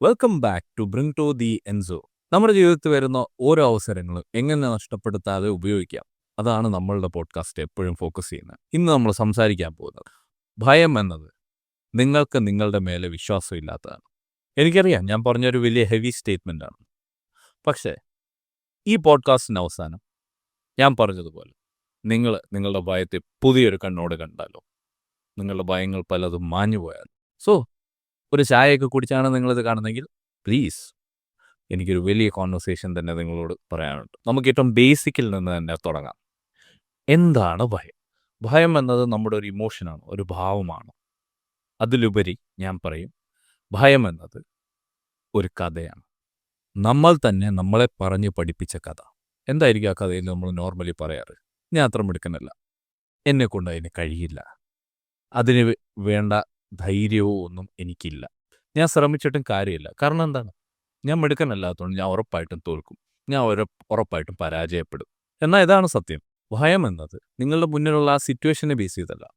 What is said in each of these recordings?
Welcome back to bring to the enso. നമ്മുടെ ജീവിതത്തിൽ വരുന്ന ഓരോ അവസരങ്ങളും എങ്ങനെ നഷ്ടപ്പെടുത്താതെ ഉപയോഗിക്കാം. അതാണ് നമ്മളുടെ പോഡ്കാസ്റ്റ് എപ്പോഴും ഫോക്കസ് ചെയ്യുന്നത്. ഇന്ന് നമ്മൾ സംസാരിക്കാൻ പോകുന്നത് ഭയം എന്നത് നിങ്ങൾക്ക് നിങ്ങളുടെ മേലെ വിശ്വാസമില്ലാത്തതാണ്. എനിക്കറിയാം, ഞാൻ പറഞ്ഞൊരു വലിയ ഹെവി സ്റ്റേറ്റ്മെൻ്റ് ആണ്. പക്ഷേ ഈ പോഡ്കാസ്റ്റിന് അവസാനം ഞാൻ പറഞ്ഞതുപോലെ നിങ്ങളുടെ ഭയത്തെ പുതിയൊരു കണ്ണോട് കണ്ടാലോ, നിങ്ങളുടെ ഭയങ്ങൾ പലതും മാഞ്ഞു പോയാൽ. സോ ഒരു ചായയൊക്കെ കുടിച്ചാണ് നിങ്ങളിത് കാണുന്നതെങ്കിൽ പ്ലീസ്, എനിക്കൊരു വലിയ കോൺവെർസേഷൻ തന്നെ നിങ്ങളോട് പറയാനുണ്ട്. നമുക്ക് ഏറ്റവും ബേസിക്കിൽ നിന്ന് തന്നെ തുടങ്ങാം. എന്താണ് ഭയം? ഭയം എന്നത് നമ്മുടെ ഒരു ഇമോഷനാണ്, ഒരു ഭാവമാണ്. അതിലുപരി ഞാൻ പറയും, ഭയം എന്നത് ഒരു കഥയാണ്. നമ്മൾ തന്നെ നമ്മളെ പറഞ്ഞ് പഠിപ്പിച്ച കഥ. എന്തായിരിക്കും ആ കഥയിൽ നമ്മൾ നോർമലി പറയാറ്? ഞാൻ അത്ര മിടുക്കനല്ല, എന്നെക്കൊണ്ട് അതിന് കഴിയില്ല, അതിന് വേണ്ട ധൈര്യവും ഒന്നും എനിക്കില്ല, ഞാൻ ശ്രമിച്ചിട്ടും കാര്യമില്ല. കാരണം എന്താണ്? ഞാൻ മിടുക്കനല്ലാത്തതുകൊണ്ട് ഞാൻ ഉറപ്പായിട്ടും തോൽക്കും, ഞാൻ ഉറപ്പായിട്ടും പരാജയപ്പെടും. എന്നാൽ ഇതാണ് സത്യം. ഭയം എന്നത് നിങ്ങളുടെ മുന്നിലുള്ള ആ സിറ്റുവേഷനെ ബേസ് ചെയ്തല്ല,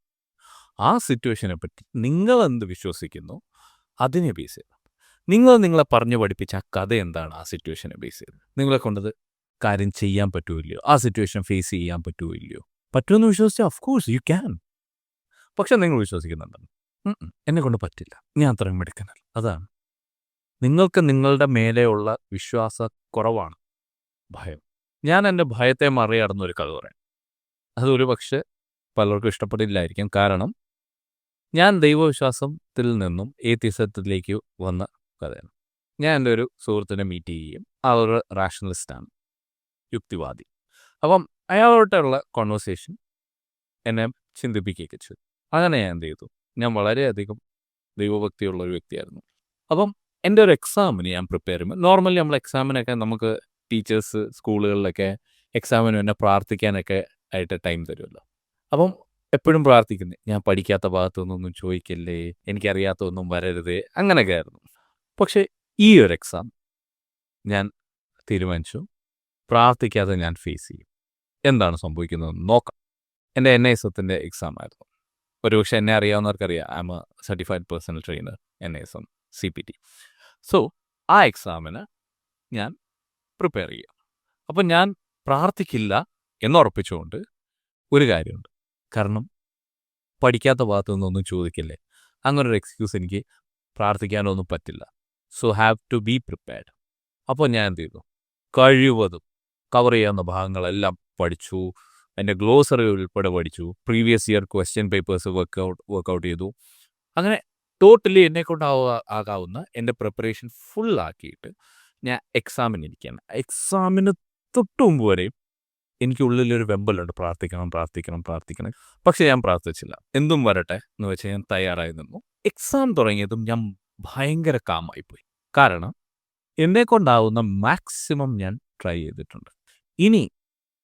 ആ സിറ്റുവേഷനെ പറ്റി നിങ്ങൾ എന്ത് വിശ്വസിക്കുന്നു അതിനെ ബേസ് ചെയ്ത്. നിങ്ങളെ പറഞ്ഞു പഠിപ്പിച്ച ആ കഥ എന്താണ് ആ സിറ്റുവേഷനെ ബേസ് ചെയ്ത്. നിങ്ങളെ കൊണ്ടത് കാര്യം ചെയ്യാൻ പറ്റുമോ ഇല്ലയോ, ആ സിറ്റുവേഷൻ ഫേസ് ചെയ്യാൻ പറ്റുമോ ഇല്ലയോ. പറ്റുമെന്ന് വിശ്വസിച്ചാൽ ഓഫ് കോഴ്സ് യു ക്യാൻ. പക്ഷെ നിങ്ങൾ വിശ്വസിക്കുന്നുണ്ടെന്ന്, എന്നെ കൊണ്ട് പറ്റില്ല, ഞാൻ അത്രയും മിടുക്കനല്ല. അതാണ് നിങ്ങൾക്ക് നിങ്ങളുടെ മേലെയുള്ള വിശ്വാസക്കുറവാണ് ഭയം. ഞാൻ എൻ്റെ ഭയത്തെ മറികടന്ന ഒരു കഥ പറയാം. അതൊരു പക്ഷേ പലർക്കും ഇഷ്ടപ്പെടില്ലായിരിക്കും. കാരണം ഞാൻ ദൈവവിശ്വാസത്തിൽ നിന്നും ഏത്തിസത്തിലേക്ക് വന്ന കഥയാണ്. ഞാൻ എൻ്റെ ഒരു സുഹൃത്തിനെ മീറ്റ് ചെയ്യുകയും, അതൊരു റാഷണലിസ്റ്റാണ്, യുക്തിവാദി. അപ്പം അയാളോട്ടുള്ള കോൺവെർസേഷൻ എന്നെ ചിന്തിപ്പിക്കുകയൊക്കെ ചെയ്തു. അങ്ങനെ ഞാൻ എന്ത് ചെയ്തു, ഞാൻ വളരെയധികം ദൈവഭക്തിയുള്ള ഒരു വ്യക്തിയായിരുന്നു. അപ്പം എൻ്റെ ഒരു എക്സാമിന് ഞാൻ പ്രിപ്പയർ ചെയ്യുമ്പോൾ, നോർമലി നമ്മൾ എക്സാമിനൊക്കെ നമുക്ക് ടീച്ചേഴ്സ് സ്കൂളുകളിലൊക്കെ എക്സാമിന് തന്നെ പ്രാർത്ഥിക്കാനൊക്കെ ആയിട്ട് ടൈം തരുമല്ലോ. അപ്പം എപ്പോഴും പ്രാർത്ഥിക്കുന്നത്, ഞാൻ പഠിക്കാത്ത ഭാഗത്തുനിന്നൊന്നും ചോദിക്കല്ലേ, എനിക്കറിയാത്തതൊന്നും വരരുത്, അങ്ങനെയൊക്കെ ആയിരുന്നു. പക്ഷേ ഈ ഒരു എക്സാം ഞാൻ തീരുമാനിച്ചു, പ്രാർത്ഥിക്കാതെ ഞാൻ ഫേസ് ചെയ്യും. എന്താണ് സംഭവിക്കുന്നതെന്ന് നോക്കാം. എൻ്റെ NISത്തിൻ്റെ എക്സാം ആയിരുന്നു. ഒരുപക്ഷെ എന്നെ അറിയാവുന്നവർക്കറിയാം, I'm a certified personal trainer, NISM CPT. So ആ എക്സാമിന് ഞാൻ പ്രിപ്പയർ ചെയ്യുക. അപ്പം ഞാൻ പ്രാർത്ഥിക്കില്ല എന്നുറപ്പിച്ചുകൊണ്ട് ഒരു കാര്യമുണ്ട്. കാരണം പഠിക്കാത്ത ഭാഗത്തു നിന്നൊന്നും ചോദിക്കില്ലേ, അങ്ങനൊരു എക്സ്ക്യൂസ് എനിക്ക് പ്രാർത്ഥിക്കാനൊന്നും പറ്റില്ല. So have to be prepared. അപ്പോൾ ഞാൻ എന്ത് ചെയ്തു, കഴിവതും കവർ ചെയ്യാവുന്ന ഭാഗങ്ങളെല്ലാം പഠിച്ചു. എൻ്റെ ഗ്ലോസറി ഉൾപ്പെടെ പഠിച്ചു. Previous year question papers work out ചെയ്തു. അങ്ങനെ ടോട്ടലി എന്നെക്കൊണ്ട് ആകാവുന്ന എൻ്റെ പ്രിപ്പറേഷൻ ഫുള്ളാക്കിയിട്ട് ഞാൻ എക്സാമിന് ഇരിക്കുകയാണ്. എക്സാമിന് തൊട്ട് മുമ്പ് വരെയും എനിക്കുള്ളിലൊരു വെമ്പലുണ്ട്, പ്രാർത്ഥിക്കണം. പക്ഷെ ഞാൻ പ്രാർത്ഥിച്ചില്ല. എന്തും വരട്ടെ എന്ന് വെച്ച് ഞാൻ തയ്യാറായി നിന്നു. എക്സാം തുടങ്ങിയതും ഞാൻ ഭയങ്കര കാമായിപ്പോയി. കാരണം എന്നെക്കൊണ്ടാവുന്ന മാക്സിമം ഞാൻ ട്രൈ ചെയ്തിട്ടുണ്ട്. ഇനി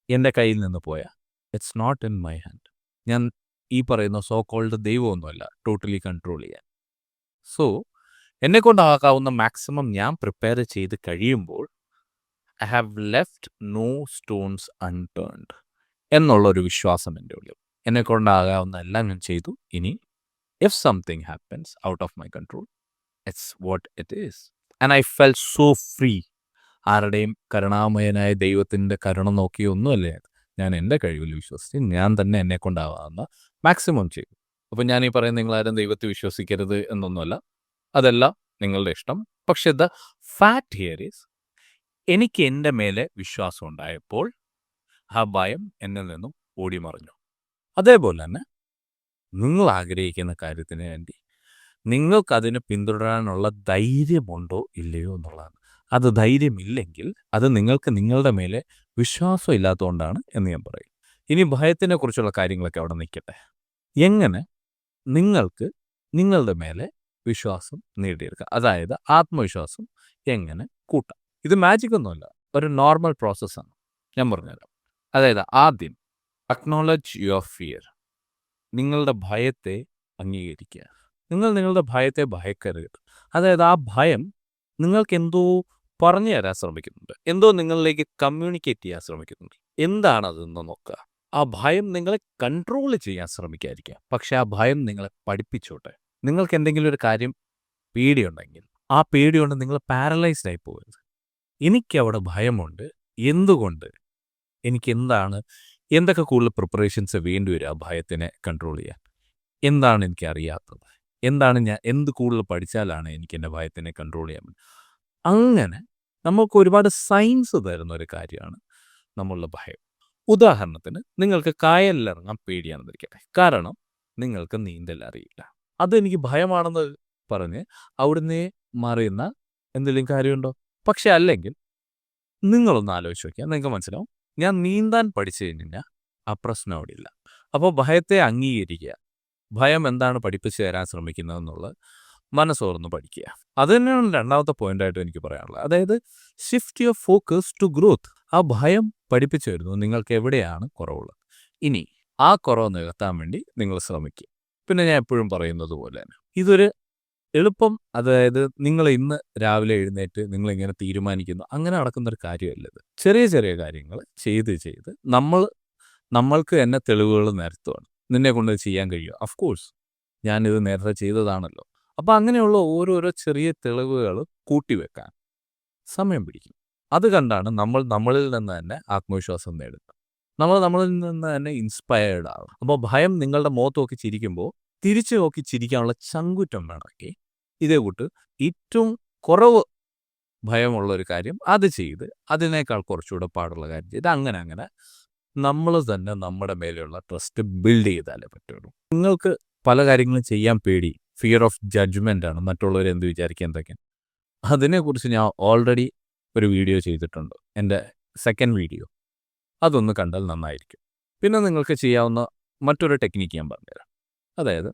എൻ്റെ കയ്യിൽ നിന്ന് പോയാൽ it's not in my hand. ഞാൻ ഈ പറയുന്ന സോ കോൾഡ് ദൈവമൊന്നുമല്ല ടോട്ടലി കൺട്രോൾ ചെയ്യാൻ. സോ എന്നെക്കൊണ്ടാകാവുന്ന മാക്സിമം ഞാൻ പ്രിപ്പയർ ചെയ്ത് കഴിയുമ്പോൾ I have left no stones unturned എന്നുള്ളൊരു വിശ്വാസം എൻ്റെ ഉള്ളിൽ. എന്നെക്കൊണ്ടാകാവുന്ന എല്ലാം ഞാൻ ചെയ്തു. ഇനി if something happens out of my control, it's what it is. And I fell so free. ആരുടെയും കരുണാമയനായ ദൈവത്തിൻ്റെ കരുണ നോക്കിയൊന്നുമല്ലേ, ഞാൻ എൻ്റെ കഴിവിൽ വിശ്വസിച്ച് ഞാൻ തന്നെ എന്നെക്കൊണ്ടാവാവുന്ന മാക്സിമം ചെയ്തു. അപ്പം ഞാൻ ഈ പറയുന്ന നിങ്ങളാരും ദൈവത്തെ വിശ്വസിക്കരുത് എന്നൊന്നുമല്ല, അതെല്ലാം നിങ്ങളുടെ ഇഷ്ടം. പക്ഷെ ദ ഫാക്ട് ഹിയർ ഈസ്, എനിക്ക് എൻ്റെ മേലെ വിശ്വാസം ഉണ്ടായപ്പോൾ ആ ഭയം എന്നിൽ നിന്നും ഓടി മറിഞ്ഞു. അതേപോലെ തന്നെ നിങ്ങൾ ആഗ്രഹിക്കുന്ന കാര്യത്തിന് വേണ്ടി നിങ്ങൾക്കതിനെ പിന്തുടരാനുള്ള ധൈര്യമുണ്ടോ ഇല്ലയോ എന്നുള്ളതാണ്. അത് ധൈര്യമില്ലെങ്കിൽ അത് നിങ്ങൾക്ക് നിങ്ങളുടെ മേലെ വിശ്വാസം ഇല്ലാത്തതുകൊണ്ടാണ് എന്ന് ഞാൻ പറയും. ഇനി ഭയത്തിനെ കുറിച്ചുള്ള കാര്യങ്ങളൊക്കെ അവിടെ നിൽക്കട്ടെ. എങ്ങനെ നിങ്ങൾക്ക് നിങ്ങളുടെ മേലെ വിശ്വാസം നേടിയെടുക്കാം, അതായത് ആത്മവിശ്വാസം എങ്ങനെ കൂട്ടാം. ഇത് മാജിക് ഒന്നുമല്ല, ഒരു നോർമൽ പ്രോസസ്സാണ്. ഞാൻ പറഞ്ഞുതരാം. അതായത് ആദ്യം അക്നോളജ് യുവർ ഫിയർ. നിങ്ങളുടെ ഭയത്തെ അംഗീകരിക്കുക. നിങ്ങളുടെ ഭയത്തെ ഭയക്കരുത്. അതായത് ആ ഭയം നിങ്ങൾക്ക് എന്തോ പറഞ്ഞു തരാൻ ശ്രമിക്കുന്നുണ്ട്, എന്തോ നിങ്ങളിലേക്ക് കമ്മ്യൂണിക്കേറ്റ് ചെയ്യാൻ ശ്രമിക്കുന്നുണ്ട്. എന്താണതെന്ന് നോക്കുക. ആ ഭയം നിങ്ങളെ കൺട്രോൾ ചെയ്യാൻ ശ്രമിക്കാതിരിക്കുക, പക്ഷെ ആ ഭയം നിങ്ങളെ പഠിപ്പിച്ചോട്ടെ. നിങ്ങൾക്ക് എന്തെങ്കിലും ഒരു കാര്യം പേടിയുണ്ടെങ്കിൽ ആ പേടി കൊണ്ട് നിങ്ങൾ പാരലൈസ്ഡ് ആയി പോകരുത്. എനിക്കവിടെ ഭയമുണ്ട്. എന്തുകൊണ്ട്? എന്തൊക്കെ കൂടുതൽ പ്രിപ്പറേഷൻസ് വേണ്ടിവരും ആ ഭയത്തിനെ കൺട്രോൾ ചെയ്യാൻ? എന്താണ് എനിക്കറിയാത്തത്? എന്ത് കൂടുതൽ പഠിച്ചാലാണ് എനിക്കെൻ്റെ ഭയത്തിനെ കൺട്രോൾ ചെയ്യാൻ പറ്റുക? അങ്ങനെ നമുക്ക് ഒരുപാട് സയൻസ് തരുന്ന ഒരു കാര്യമാണ് നമ്മളുടെ ഭയം. ഉദാഹരണത്തിന് നിങ്ങൾക്ക് കായലിലിറങ്ങാൻ പേടിയാണെന്നിരിക്കട്ടെ. കാരണം നിങ്ങൾക്ക് നീന്തൽ അറിയില്ല. അതെനിക്ക് ഭയമാണെന്ന് പറഞ്ഞ് അവിടുന്ന് മാറിയുന്ന എന്തെങ്കിലും കാര്യമുണ്ടോ? പക്ഷെ അല്ലെങ്കിൽ നിങ്ങളൊന്ന് ആലോചിച്ച് നോക്കിയാൽ നിങ്ങൾക്ക് മനസ്സിലാവും. ഞാൻ നീന്താൻ പഠിച്ചു കഴിഞ്ഞാൽ ആ പ്രശ്നം അവിടെ ഇല്ല. അപ്പോൾ ഭയത്തെ അംഗീകരിക്കുക. ഭയം എന്താണ് പഠിപ്പിച്ചു തരാൻ ശ്രമിക്കുന്നതെന്നുള്ളത് മനസ്സോർന്ന് പഠിക്കുക. അത് തന്നെയാണ് രണ്ടാമത്തെ പോയിന്റായിട്ട് എനിക്ക് പറയാനുള്ളത്. അതായത് shift your focus to growth. ആ ഭയം പഠിപ്പിച്ചു തരുന്നു നിങ്ങൾക്ക് എവിടെയാണ് കുറവുള്ളത്. ഇനി ആ കുറവ് നികത്താൻ വേണ്ടി നിങ്ങൾ ശ്രമിക്കുക. പിന്നെ ഞാൻ എപ്പോഴും പറയുന്നത് പോലെ തന്നെ ഇതൊരു എളുപ്പം, അതായത് നിങ്ങൾ ഇന്ന് രാവിലെ എഴുന്നേറ്റ് നിങ്ങളിങ്ങനെ തീരുമാനിക്കുന്നു, അങ്ങനെ നടക്കുന്നൊരു കാര്യമല്ലത്. ചെറിയ ചെറിയ കാര്യങ്ങൾ ചെയ്ത് നമ്മൾക്ക് തന്നെ തെളിവുകൾ നിരത്തുവാണ്. നിന്നെ കൊണ്ട് ചെയ്യാൻ കഴിയുമോ? ഓഫ് കോഴ്സ് ഞാനിത് നേരത്തെ ചെയ്തതാണല്ലോ. അപ്പോൾ അങ്ങനെയുള്ള ഓരോരോ ചെറിയ തെളിവുകൾ കൂട്ടിവെക്കാൻ സമയം പിടിക്കും. അത് കണ്ടാണ് നമ്മളിൽ നിന്ന് തന്നെ ആത്മവിശ്വാസം നേടുന്നത്. നമ്മളിൽ നിന്ന് തന്നെ ഇൻസ്പയർഡ് ആകും. അപ്പോൾ ഭയം നിങ്ങളുടെ മുഖത്ത് നോക്കി ചിരിക്കുമ്പോൾ തിരിച്ചു നോക്കി ചിരിക്കാനുള്ള ചങ്കുറ്റം വേണമെങ്കിൽ ഇതേ കൂട്ട് ഏറ്റവും കുറവ് ഭയമുള്ള ഒരു കാര്യം അത് ചെയ്ത് അതിനേക്കാൾ കുറച്ചുകൂടെ പാടുള്ള കാര്യം ചെയ്ത് അങ്ങനെ നമ്മൾ തന്നെ നമ്മുടെ മേലെയുള്ള ട്രസ്റ്റ് ബിൽഡ് ചെയ്താലേ പറ്റുള്ളൂ. നിങ്ങൾക്ക് പല കാര്യങ്ങളും ചെയ്യാൻ പേടി, ഫിയർ ഓഫ് ജഡ്ജ്മെൻ്റ് ആണ്, മറ്റുള്ളവർ എന്ത് വിചാരിക്കുക എന്തൊക്കെയാണ്. അതിനെക്കുറിച്ച് ഞാൻ ഓൾറെഡി ഒരു വീഡിയോ ചെയ്തിട്ടുണ്ട്, എൻ്റെ സെക്കൻഡ് വീഡിയോ. അതൊന്ന് കണ്ടാൽ നന്നായിരിക്കും. പിന്നെ നിങ്ങൾക്ക് ചെയ്യാവുന്ന മറ്റൊരു ടെക്നിക്ക് ഞാൻ പറഞ്ഞുതരാം. അതായത്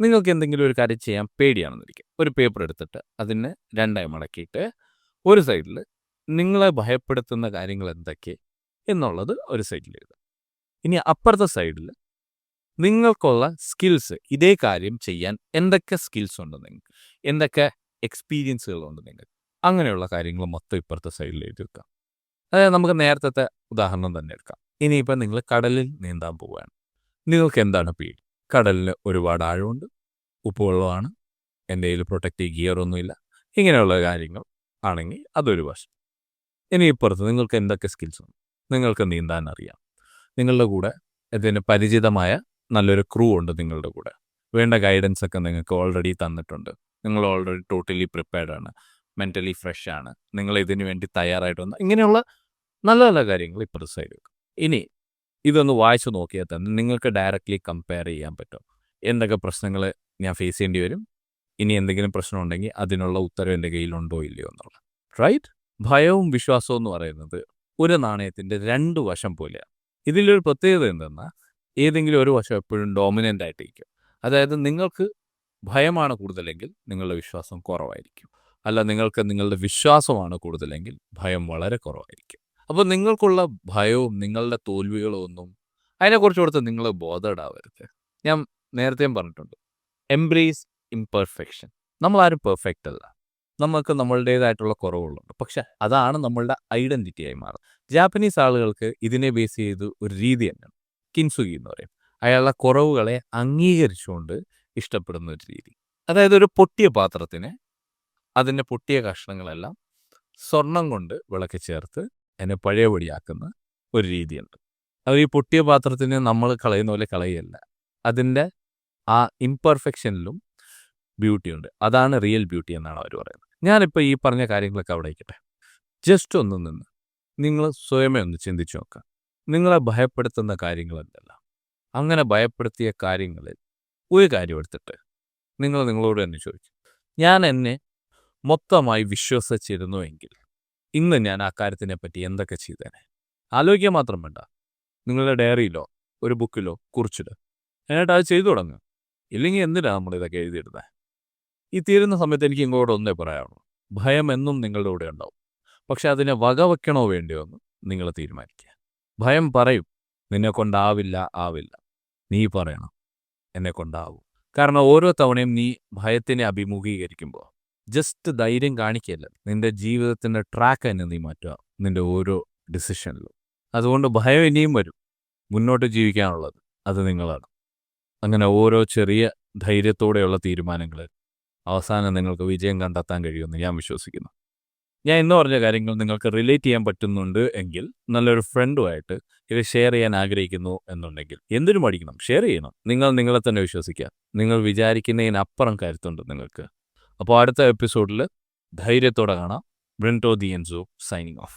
നിങ്ങൾക്ക് എന്തെങ്കിലും ഒരു കാര്യം ചെയ്യാൻ പേടിയാണെന്നിരിക്കും. ഒരു പേപ്പർ എടുത്തിട്ട് അതിനെ രണ്ടായി മടക്കിയിട്ട് ഒരു സൈഡിൽ നിങ്ങളെ ഭയപ്പെടുത്തുന്ന കാര്യങ്ങൾ എന്തൊക്കെ എന്നുള്ളത് ഒരു സൈഡിൽ എഴുതുക. ഇനി അപ്പുറത്തെ സൈഡിൽ നിങ്ങൾക്കുള്ള സ്കിൽസ്, ഇതേ കാര്യം ചെയ്യാൻ എന്തൊക്കെ സ്കിൽസ് ഉണ്ട് നിങ്ങൾക്ക്, എന്തൊക്കെ എക്സ്പീരിയൻസുകളുണ്ട് നിങ്ങൾക്ക്, അങ്ങനെയുള്ള കാര്യങ്ങൾ മൊത്തം ഇപ്പുറത്തെ സൈഡിൽ എഴുതി വെക്കാം. അതായത് നമുക്ക് നേരത്തെ ഉദാഹരണം തന്നെ എടുക്കാം. ഇനിയിപ്പോൾ നിങ്ങൾ കടലിൽ നീന്താൻ പോവുകയാണ്. നിങ്ങൾക്ക് എന്താണ് പേടി? കടലിന് ഒരുപാട് ആഴമുണ്ട്, ഉപ്പുവെള്ളമാണ്, എൻ്റെ കയ്യിൽ പ്രൊട്ടക്റ്റീവ് ഗിയറൊന്നുമില്ല, ഇങ്ങനെയുള്ള കാര്യങ്ങൾ ആണെങ്കിൽ അതൊരു വശം. ഇനി ഇപ്പുറത്ത് നിങ്ങൾക്ക് എന്തൊക്കെ സ്കിൽസ് ഉണ്ട്? നിങ്ങൾക്ക് നീന്താൻ അറിയാം, നിങ്ങളുടെ കൂടെ ഇതിന് പരിചിതമായ നല്ലൊരു ക്രൂ ഉണ്ട്, നിങ്ങളുടെ കൂടെ വേണ്ട ഗൈഡൻസ് ഒക്കെ നിങ്ങൾക്ക് ഓൾറെഡി തന്നിട്ടുണ്ട്, നിങ്ങൾ ഓൾറെഡി ടോട്ടലി പ്രിപ്പയർഡ് ആണ്, മെൻ്റലി ഫ്രഷ് ആണ്, നിങ്ങൾ ഇതിനു വേണ്ടി തയ്യാറായിട്ട് വന്ന ഇങ്ങനെയുള്ള നല്ല നല്ല കാര്യങ്ങൾ ഇപ്പുറത്തെ സൈഡ് വെക്കും. ഇനി ഇതൊന്ന് വായിച്ചു നോക്കിയാൽ തന്നെ നിങ്ങൾക്ക് ഡയറക്റ്റ്ലി കമ്പയർ ചെയ്യാൻ പറ്റും. എന്തൊക്കെ പ്രശ്നങ്ങൾ ഞാൻ ഫേസ് ചെയ്യേണ്ടി വരും, ഇനി എന്തെങ്കിലും പ്രശ്നം ഉണ്ടെങ്കിൽ അതിനുള്ള ഉത്തരം എൻ്റെ കയ്യിലുണ്ടോ ഇല്ലയോ എന്നുള്ളത്. റൈറ്റ്? ഭയവും വിശ്വാസവും എന്ന് പറയുന്നത് ഒരു നാണയത്തിൻ്റെ രണ്ട് വശം പോലെയാണ്. ഇതിലൊരു പ്രത്യേകത എന്തെന്നാൽ ഏതെങ്കിലും ഒരു വശം എപ്പോഴും ഡോമിനൻ്റ് ആയിട്ടിരിക്കും. അതായത് നിങ്ങൾക്ക് ഭയമാണ് കൂടുതലെങ്കിൽ നിങ്ങളുടെ വിശ്വാസം കുറവായിരിക്കും. അല്ല, നിങ്ങൾക്ക് നിങ്ങളുടെ വിശ്വാസമാണ് കൂടുതലെങ്കിൽ ഭയം വളരെ കുറവായിരിക്കും. അപ്പോൾ നിങ്ങൾക്കുള്ള ഭയവും നിങ്ങളുടെ തോൽവികളും ഒന്നും അതിനെക്കുറിച്ച് കൊടുത്ത് നിങ്ങൾ ബോധേഡ് ആവരുത്. ഞാൻ നേരത്തെയും പറഞ്ഞിട്ടുണ്ട്, എംബ്രേസ് ഇംപെർഫെക്ഷൻ. നമ്മളാരും പെർഫെക്റ്റ് അല്ല, നമുക്ക് നമ്മളുടേതായിട്ടുള്ള കുറവുകളുണ്ട്. പക്ഷെ അതാണ് നമ്മളുടെ ഐഡൻറ്റിറ്റിയായി മാറുന്നത്. ജാപ്പനീസ് ആളുകൾക്ക് ഇതിനെ ബേസ് ചെയ്ത് ഒരു രീതി തന്നെയാണ്, കിൻസുഗി എന്ന് പറയും. അയാളുടെ കുറവുകളെ അംഗീകരിച്ചുകൊണ്ട് ഇഷ്ടപ്പെടുന്ന ഒരു രീതി. അതായത് ഒരു പൊട്ടിയ പാത്രത്തിനെ, അതിൻ്റെ പൊട്ടിയ കഷ്ണങ്ങളെല്ലാം സ്വർണം കൊണ്ട് വിളക്കി ചേർത്ത് അതിനെ പഴയപടിയാക്കുന്ന ഒരു രീതിയുണ്ട്. അത് ഈ പൊട്ടിയ പാത്രത്തിനെ നമ്മൾ കളയുന്ന പോലെ കളയല്ല, അതിൻ്റെ ആ ഇംപെർഫെക്ഷനിലും ബ്യൂട്ടിയുണ്ട്. അതാണ് റിയൽ ബ്യൂട്ടി എന്നാണ് അവർ പറയുന്നത്. ഞാനിപ്പോൾ ഈ പറഞ്ഞ കാര്യങ്ങളൊക്കെ അവിടെ വയ്ക്കട്ടെ. ജസ്റ്റ് ഒന്ന് നിന്ന് നിങ്ങൾ സ്വയമേ ഒന്ന് ചിന്തിച്ചു നോക്കുക. നിങ്ങളെ ഭയപ്പെടുത്തുന്ന കാര്യങ്ങൾ എന്തെല്ലാം? അങ്ങനെ ഭയപ്പെടുത്തിയ കാര്യങ്ങളിൽ ഒരു കാര്യം എടുത്തിട്ട് നിങ്ങളോട് തന്നെ ചോദിക്കും, ഞാൻ എന്നെ മൊത്തമായി വിശ്വസിച്ചിരുന്നുവെങ്കിൽ ഇന്ന് ഞാൻ ആ കാര്യത്തിനെ പറ്റി എന്തൊക്കെ ചെയ്തേനെ? ആലോചിക്കാൻ മാത്രം വേണ്ട, നിങ്ങളുടെ ഡയറിയിലോ ഒരു ബുക്കിലോ കുറിച്ചിടുക. എന്നിട്ട് അത് ചെയ്തു തുടങ്ങുക. ഇല്ലെങ്കിൽ എന്തിനാണ് നമ്മളിതൊക്കെ എഴുതിയിടുന്നത്? ഈ തീരുന്ന സമയത്ത് എനിക്ക് ഇങ്ങോട്ട് ഒന്നേ പറയാനുള്ളൂ, ഭയം എന്നും നിങ്ങളുടെ കൂടെ ഉണ്ടാവും. പക്ഷെ അതിനെ വകവെക്കണോ വേണ്ടിയോ എന്ന് നിങ്ങൾ തീരുമാനിക്കുക. ഭയം പറയും നിന്നെ കൊണ്ടാവില്ല, നീ പറയണം എന്നെ കൊണ്ടാവും. കാരണം ഓരോ തവണയും നീ ഭയത്തിനെ അഭിമുഖീകരിക്കുമ്പോൾ ജസ്റ്റ് ധൈര്യം കാണിക്കല്ല, നിന്റെ ജീവിതത്തിൻ്റെ ട്രാക്ക് തന്നെ നീ മാറ്റുക നിന്റെ ഓരോ ഡിസിഷനിലും. അതുകൊണ്ട് ഭയം ഇനിയും വരും, മുന്നോട്ട് ജീവിക്കാനുള്ളത് അത് നിങ്ങളാണ്. അങ്ങനെ ഓരോ ചെറിയ ധൈര്യത്തോടെയുള്ള തീരുമാനങ്ങൾ അവസാനം നിങ്ങൾക്ക് വിജയം കണ്ടെത്താൻ കഴിയുമെന്ന് ഞാൻ വിശ്വസിക്കുന്നു. ഞാൻ ഇന്ന് പറഞ്ഞ കാര്യങ്ങൾ നിങ്ങൾക്ക് റിലേറ്റ് ചെയ്യാൻ പറ്റുന്നുണ്ട് എങ്കിൽ, നല്ലൊരു ഫ്രണ്ടുമായിട്ട് ഇത് ഷെയർ ചെയ്യാൻ ആഗ്രഹിക്കുന്നു എന്നുണ്ടെങ്കിൽ എന്തിനു മടിക്കണം, ഷെയർ ചെയ്യണം. നിങ്ങൾ നിങ്ങളെ തന്നെ വിശ്വസിക്കുക. നിങ്ങൾ വിചാരിക്കുന്നതിനപ്പുറം കരുത്തുണ്ട് നിങ്ങൾക്ക്. അപ്പോൾ അടുത്ത എപ്പിസോഡിൽ ധൈര്യത്തോടെ കാണാം. ബ്രിൻറ്റോ ദി എൻസോ സൈനിങ് ഓഫ്.